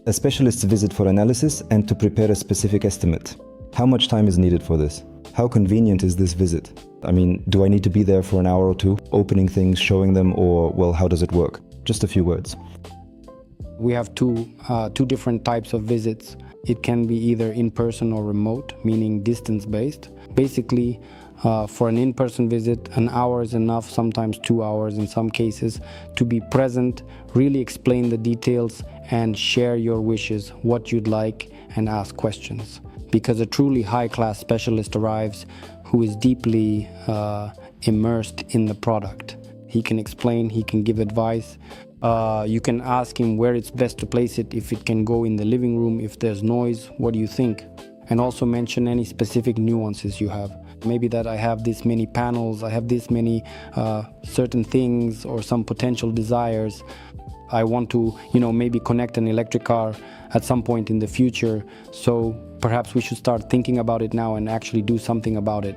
A specialist's visit for analysis and to prepare a specific estimate. How much time is needed for this? How convenient is this visit? I mean, do I need to be there for an hour or two, opening things, showing them, or, well, how does it work? Just a few words. We have two different types of visits. It can be either in-person or remote, meaning distance-based. Basically, for an in-person visit, an hour is enough, sometimes 2 hours in some cases, to be present, really explain the details and share your wishes, what you'd like, and ask questions. Because a truly high-class specialist arrives who is deeply immersed in the product. He can explain, he can give advice. You can ask him where it's best to place it, if it can go in the living room, if there's noise, what do you think? And also mention any specific nuances you have. Maybe that I have this many panels, I have this many certain things or some potential desires. I want to, maybe connect an electric car at some point in the future. So perhaps we should start thinking about it now and actually do something about it.